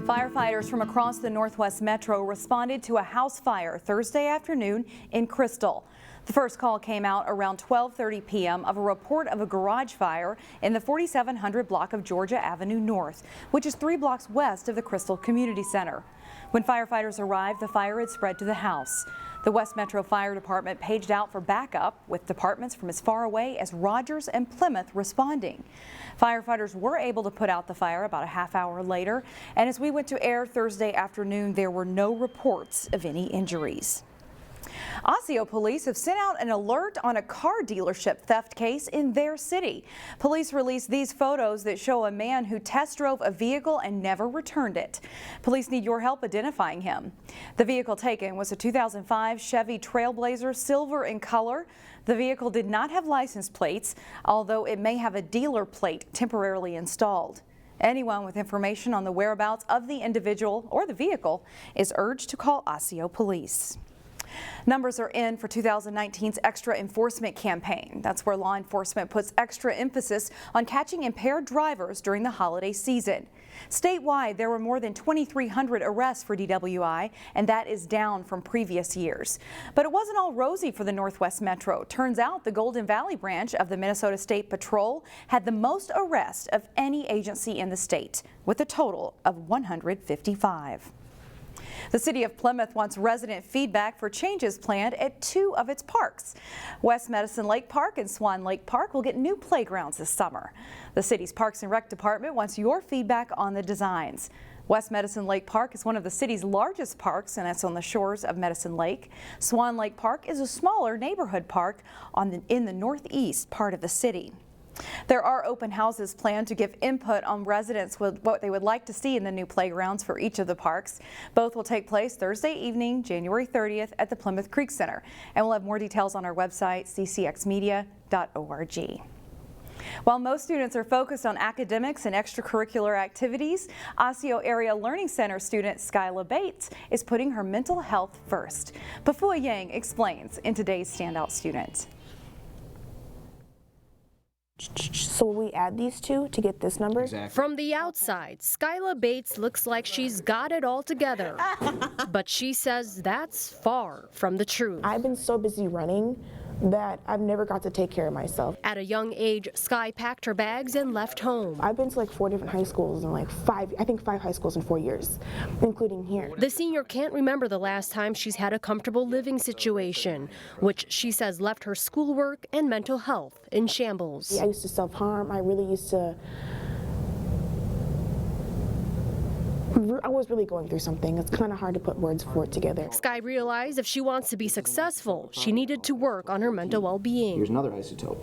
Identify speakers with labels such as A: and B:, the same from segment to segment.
A: Firefighters from across the Northwest Metro responded to a house fire Thursday afternoon in Crystal. The first call came out around 12:30 p.m. of a report of a garage fire in the 4700 block of Georgia Avenue North, which is 3 blocks west of the Crystal Community Center. When firefighters arrived, the fire had spread to the house. The West Metro Fire Department paged out for backup, with departments from as far away as Rogers and Plymouth responding. Firefighters were able to put out the fire about a half hour later, and as we went to air Thursday afternoon, there were no reports of any injuries. Osseo police have sent out an alert on a car dealership theft case in their city. Police released these photos that show a man who test drove a vehicle and never returned it. Police need your help identifying him. The vehicle taken was a 2005 Chevy Trailblazer, silver in color. The vehicle did not have license plates, although it may have a dealer plate temporarily installed. Anyone with information on the whereabouts of the individual or the vehicle is urged to call Osseo Police. Numbers are in for 2019's Extra Enforcement campaign. That's where law enforcement puts extra emphasis on catching impaired drivers during the holiday season. Statewide, there were more than 2,300 arrests for DWI, and that is down from previous years. But it wasn't all rosy for the Northwest Metro. Turns out the Golden Valley branch of the Minnesota State Patrol had the most arrests of any agency in the state, with a total of 155. The city of Plymouth wants resident feedback for changes planned at 2 of its parks. West Medicine Lake Park and Swan Lake Park will get new playgrounds this summer. The city's Parks and Rec department wants your feedback on the designs. West Medicine Lake Park is one of the city's largest parks, and that's on the shores of Medicine Lake. Swan Lake Park is a smaller neighborhood park in the northeast part of the city. There are open houses planned to give input on residents with what they would like to see in the new playgrounds for each of the parks. Both will take place Thursday evening, January 30th at the Plymouth Creek Center. And we'll have more details on our website, ccxmedia.org. While most students are focused on academics and extracurricular activities, Osseo Area Learning Center student Skyla Bates is putting her mental health first. Pafua Yang explains in today's Standout Student.
B: So we add these two to get this number?
C: Exactly.
D: From the outside, Skyla Bates looks like she's got it all together. But she says that's far from the truth.
B: I've been so busy running that I've never got to take care of myself.
D: At a young age, Sky packed her bags and left home.
B: I've been to like 4 different high schools and like 5 high schools in 4 years, including here.
D: The senior can't remember the last time she's had a comfortable living situation, which she says left her schoolwork and mental health in shambles.
B: I used to self-harm. I really used to. I was really going through something. It's kind of hard to put words for it together.
D: Sky realized if she wants to be successful, she needed to work on her mental well-being.
C: Here's another isotope,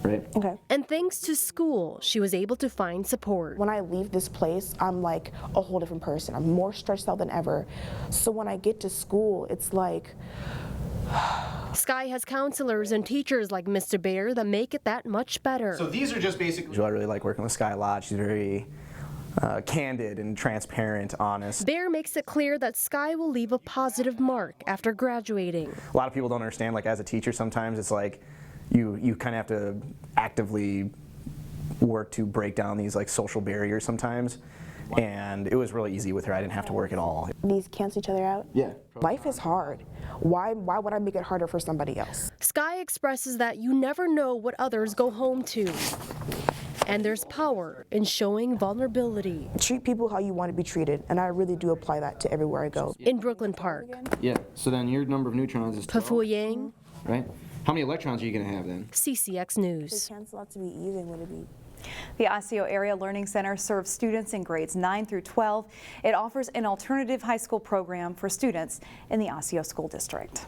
C: right?
B: Okay.
D: And thanks to school, she was able to find support.
B: When I leave this place, I'm like a whole different person. I'm more stressed out than ever. So when I get to school, it's like...
D: Sky has counselors and teachers like Mr. Bear that make it that much better.
C: So these are just basically...
E: I really like working with Sky a lot. She's very candid and transparent, honest.
D: Bear makes it clear that Sky will leave a positive mark after graduating.
E: A lot of people don't understand, like as a teacher sometimes it's like you kind of have to actively work to break down these like social barriers sometimes. And it was really easy with her. I didn't have to work at all.
B: These cancel each other out?
C: Yeah.
B: Life is hard. Why would I make it harder for somebody else?
D: Sky expresses that you never know what others go home to. And there's power in showing vulnerability.
B: Treat people how you want to be treated, and I really do apply that to everywhere I go.
D: In Brooklyn Park.
C: Yeah, so then your number of neutrons is 12.
D: Pafua Yang.
C: Right? How many electrons are you going to have then?
D: CCX News.
B: If it cancel out to be even, would it be?
A: The Osseo Area Learning Center serves students in grades 9 through 12. It offers an alternative high school program for students in the Osseo School District.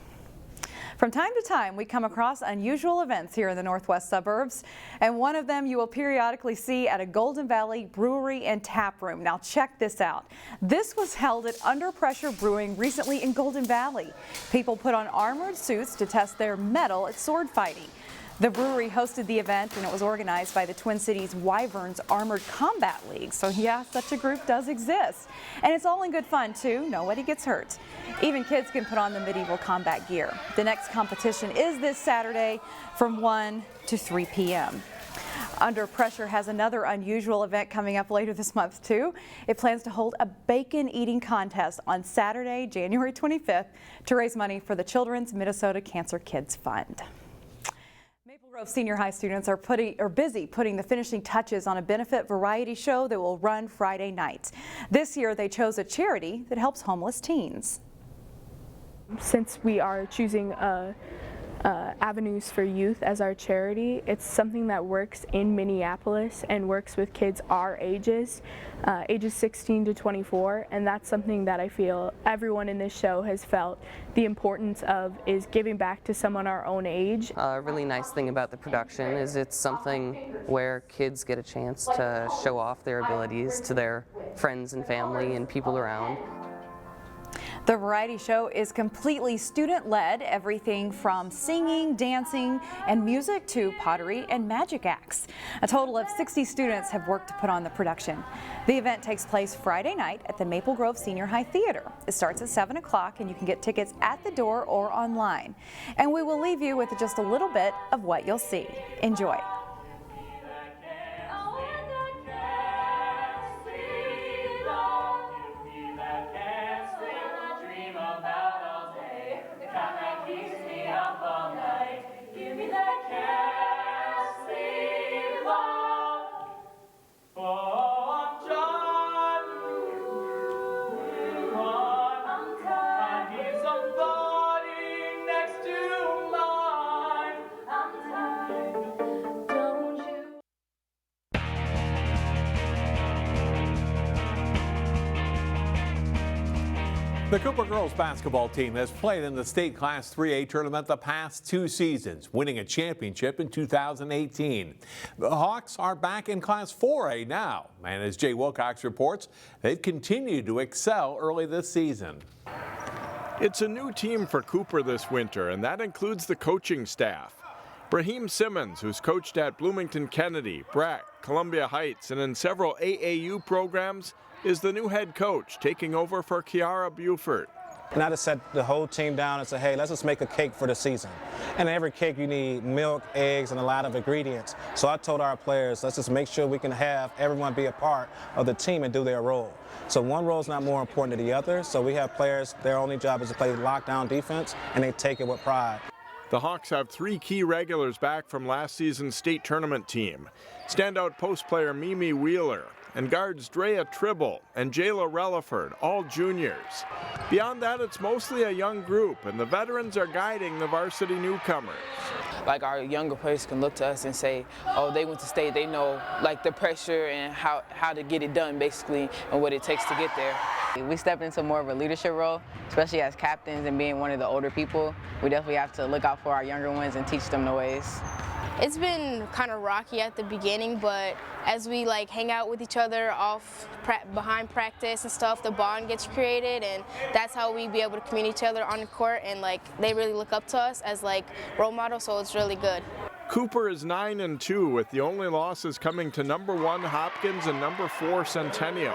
A: From time to time, we come across unusual events here in the northwest suburbs, and one of them you will periodically see at a Golden Valley brewery and tap room. Now check this out. This was held at Under Pressure Brewing recently in Golden Valley. People put on armored suits to test their mettle at sword fighting. The brewery hosted the event, and it was organized by the Twin Cities Wyverns Armored Combat League. So yeah, such a group does exist. And it's all in good fun too. Nobody gets hurt. Even kids can put on the medieval combat gear. The next competition is this Saturday from 1 to 3 p.m. Under Pressure has another unusual event coming up later this month, too. It plans to hold a bacon eating contest on Saturday, January 25th, to raise money for the Children's Minnesota Cancer Kids Fund. Maple Grove Senior High students are busy putting the finishing touches on a benefit variety show that will run Friday night. This year, they chose a charity that helps homeless teens.
F: Since we are choosing Avenues for Youth as our charity, it's something that works in Minneapolis and works with kids our ages, ages 16 to 24, and that's something that I feel everyone in this show has felt the importance of, is giving back to someone our own age.
G: A really nice thing about the production is it's something where kids get a chance to show off their abilities to their friends and family and people around.
A: The variety show is completely student-led, everything from singing, dancing, and music to pottery and magic acts. A total of 60 students have worked to put on the production. The event takes place Friday night at the Maple Grove Senior High Theater. It starts at 7 o'clock and you can get tickets at the door or online. And we will leave you with just a little bit of what you'll see. Enjoy.
H: The Cooper girls basketball team has played in the state Class 3A tournament the past 2 seasons, winning a championship in 2018. The Hawks are back in Class 4A now, and as Jay Wilcox reports, they've continued to excel early this season.
I: It's a new team for Cooper this winter, and that includes the coaching staff. Brahim Simmons, who's coached at Bloomington Kennedy, Breck, Columbia Heights, and in several AAU programs, is the new head coach, taking over for Kiara Buford.
J: And I just set the whole team down and said, hey, let's just make a cake for the season. And in every cake you need milk, eggs, and a lot of ingredients. So I told our players, let's just make sure we can have everyone be a part of the team and do their role. So one role is not more important than the other. So we have players, their only job is to play lockdown defense, and they take it with pride.
I: The Hawks have 3 key regulars back from last season's state tournament team. Standout post player Mimi Wheeler, and guards Drea Tribble and Jayla Relaford, all juniors. Beyond that, it's mostly a young group, and the veterans are guiding the varsity newcomers.
K: Like, our younger players can look to us and say, oh, they went to state, they know like the pressure and how to get it done basically and what it takes to get there.
L: We stepped into more of a leadership role, especially as captains and being one of the older people. We definitely have to look out for our younger ones and teach them the ways.
M: It's been kind of rocky at the beginning, but as we hang out with each other behind practice and stuff, the bond gets created, and that's how we be able to communicate each other on the court, and they really look up to us as role models, so it's really good.
I: Cooper is 9-2, with the only losses coming to number 1 Hopkins and number 4 Centennial.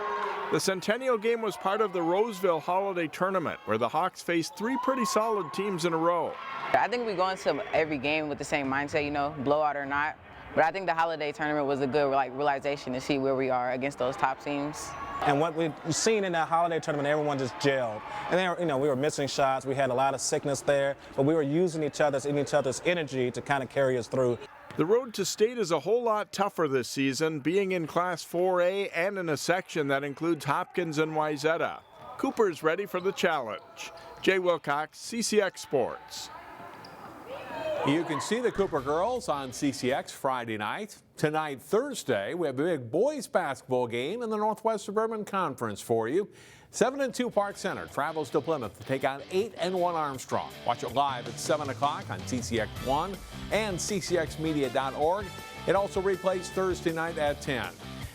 I: The Centennial game was part of the Roseville Holiday Tournament, where the Hawks faced 3 pretty solid teams in a row.
L: I think we go into every game with the same mindset, blowout or not. But I think the Holiday Tournament was a good realization to see where we are against those top teams.
J: And what we've seen in that Holiday Tournament, everyone just gelled. And then, we were missing shots. We had a lot of sickness there, but we were using each other's energy to kind of carry us through.
I: The road to state is a whole lot tougher this season, being in Class 4A and in a section that includes Hopkins and Wayzata. Cooper's ready for the challenge. Jay Wilcox, CCX Sports.
H: You can see the Cooper girls on CCX Friday night. Tonight, Thursday, we have a big boys basketball game in the Northwest Suburban Conference for you. 7-2 Park Center travels to Plymouth to take on 8-1 Armstrong. Watch it live at 7 o'clock on CCX1 and CCXmedia.org. It also replays Thursday night at 10.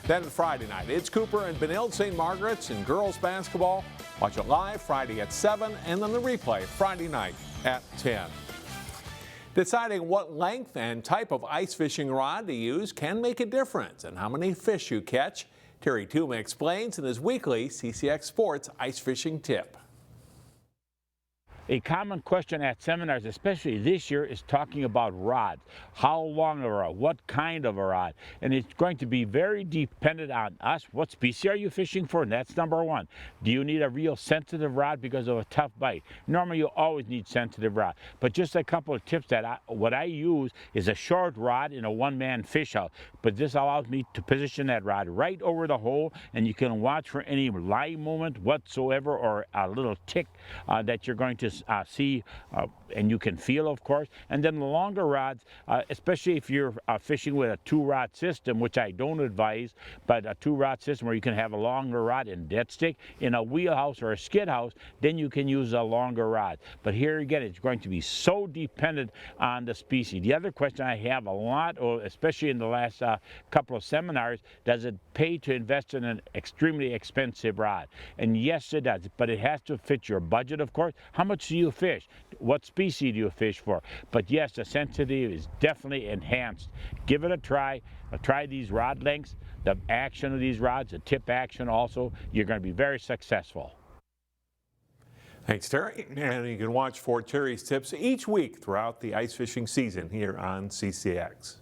H: Then Friday night, it's Cooper and Benilde St. Margaret's in girls basketball. Watch it live Friday at 7 and then the replay Friday night at 10. Deciding what length and type of ice fishing rod to use can make a difference in how many fish you catch. Terry Tuma explains in his weekly CCX Sports Ice Fishing Tip.
N: A common question at seminars, especially this year, is talking about rods. How long a rod? What kind of a rod? And it's going to be very dependent on us. What species are you fishing for? And that's number one. Do you need a real sensitive rod because of a tough bite? Normally you always need sensitive rod. But just a couple of tips that what I use is a short rod in a one-man fish out. But this allows me to position that rod right over the hole, and you can watch for any line movement whatsoever or a little tick that you're going to see and you can feel, of course. And then the longer rods, especially if you're fishing with a two-rod system, which I don't advise, but a two-rod system where you can have a longer rod and dead stick in a wheelhouse or a skid house, then you can use a longer rod. But here again, it's going to be so dependent on the species. The other question I have a lot, especially in the last couple of seminars, does it pay to invest in an extremely expensive rod? And yes, it does, but it has to fit your budget, of course. How much do you fish? What species do you fish for? But yes, the sensitivity is definitely enhanced. Give it a try. Try these rod lengths, the action of these rods, the tip action also. You're going to be very successful.
H: Thanks, Terry. And you can watch for Terry's tips each week throughout the ice fishing season here on CCX.